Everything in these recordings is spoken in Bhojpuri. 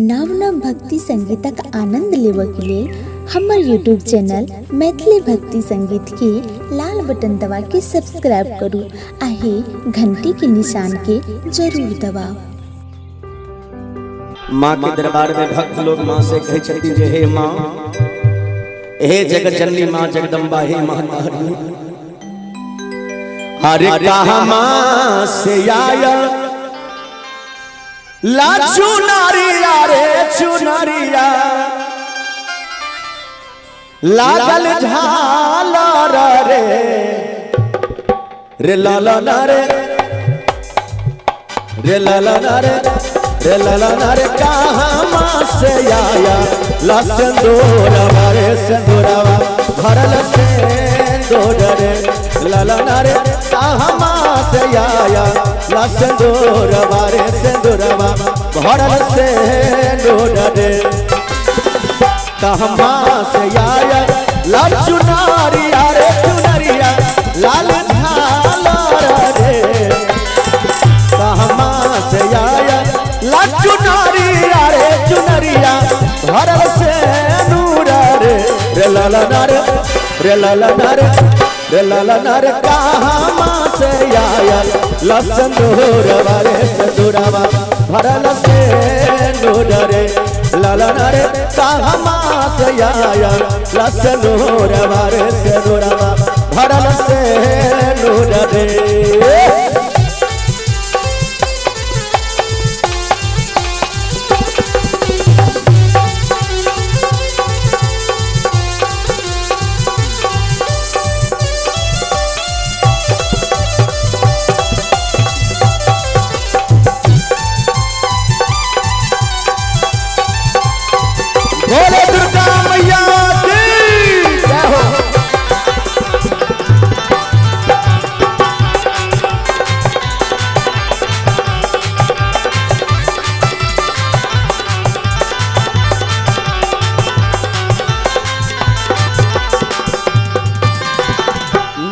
नव नव भक्ति संगीतक आनंद लेबक लेल हमर यूट्यूब चैनल मैथिली भक्ति संगीत के लाल बटन दबा के सब्सक्राइब करू आहे घंटी के निशान के जरूर दबाओ। माँ के दरबार में भक्त लोग माँ से कहे छथि जे हे माँ, हे जगत जननी माँ जगदम्बा, हे महतारी, अरे कहा माँ से आया ला चुनरिया रे चुनरिया लागल झालर रे लाला रे रे लाला रे रे लाला रे कहाँ से आया ला सिंदूरवा रे सिंदूरवा भरल सिंदूर रे लाला रे कहाँ से आया ला सिंदूरवा रे सिंदूरवा भरल सिंदूर रे कहाँ से आया ला चुनरिया रे चुनरिया लाल झालर रे कहाँ से आया ला चुनरिया रे चुनरिया भरल सिंदूर रे लाला रे रे लाला रे रे लाला रे कहाँ से आया ला सिंदूरवा रे सिंदूरवा भरल सिंदूर रे लाला रे कहाँ से आया ला सिंदूरवा रे सिंदूरवा भरल सिंदूर रे। बोले दुर्गा मैया की जय हो।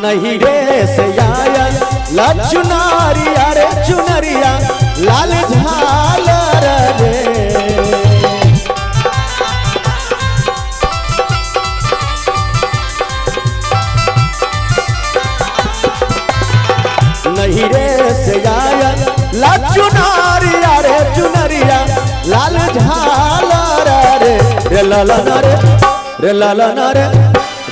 नहीं रे से आया ला चुनरिया रे चुनरिया लाल झालर रे नहीं रे से आया ला चुनरिया रे चुनरिया लाल झालर रे रे लाला रे रे लाला रे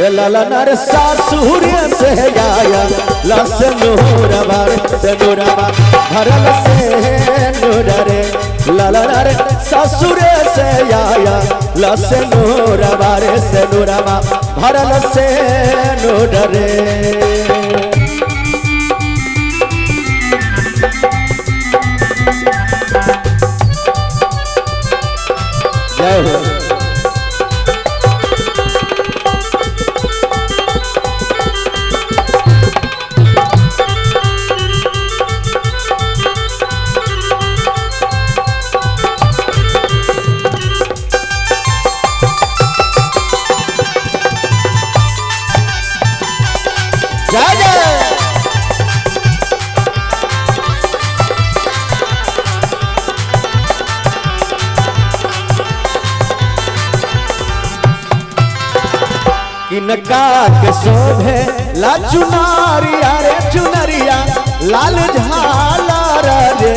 रे लाला रे सासुर से आया ला सिंदूरवा रे सिंदूरवा भरल सिंदूर रे लाला रे सासुर से आया ला सिंदूरवा रे सिंदूरवा भरल सिंदूर रे। जय हो। जय जय किनका के शोभे ला चुनरिया रे चुनरिया लाल झालर रे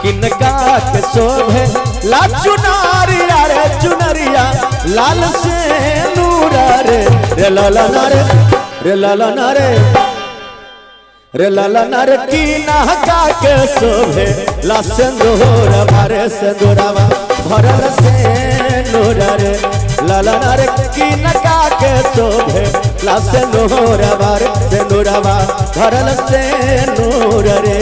किनका के शोभे ला चुनरिया रे चुनरिया लाल सिंदूर रे रे लाला रे रे लाला रे रे लाला रे की नहका के शोभे ला सिंदूरवा रे सिंदूरवा भरल सिंदूर रे लाला रे की नहका के शोभे ला सिंदूरवा रे सिंदूरवा भरल सिंदूर रे।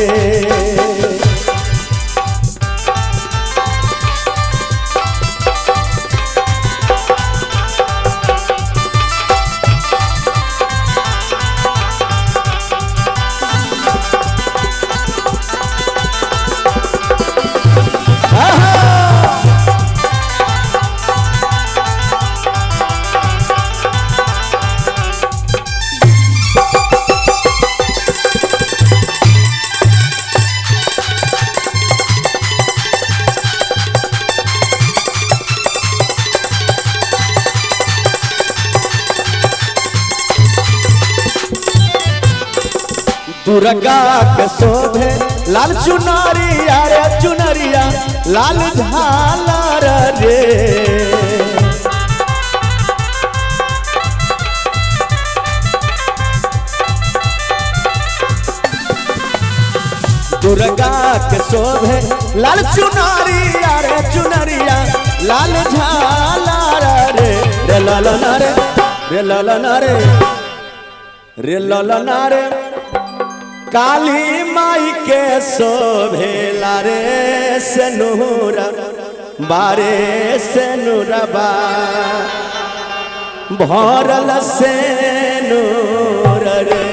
दुर्गा के शोभे लाल चुनरिया रे चुनरिया लाल झालर रे। दुर्गा के शोभे लाल चुनरिया रे चुनरिया लाल झालर रे। रे ललना रे रे ललना रे रे ललना रे काली माई के शोभेला रे सनुरा बारे सनुरबा भरल सेनुर रे।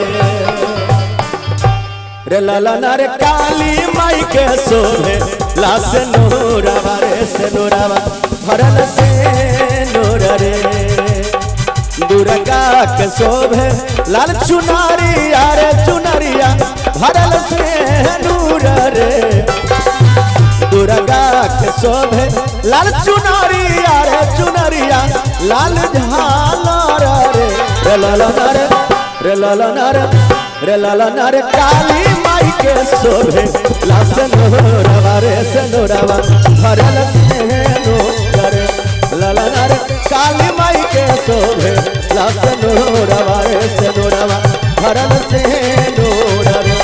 रे ललना रे काली माई के शोभेला सनुरबा रे सनुरबा भरल सेनुर रे। दुर्गा के शोभे लाल चुनरिया रे चुनरिया भरल सेनुर रे। दुर्गा के शोभे लाल चुनरिया रे चुनरिया लाल झालर रे। रे ललना रे रे ललना रे रे ललना रे काली माई के शोभे लाल सेनुरवा रे सेनुरवा भरल सेनुर रे। ललना रे काली माई के शोभे लाल सेनुरवा रे सेनुरवा भरल सेनुर रे।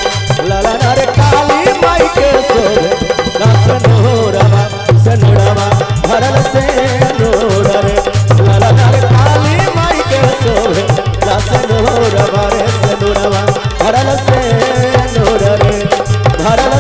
ललना रे काली माई के शोभे लाल सेनुरवा सेनुरवा भरल सेनुर रे। ललना रे काली माई के शोभे लाल सेनुरवा रे सेनुरवा भरल सेनुर रे भरल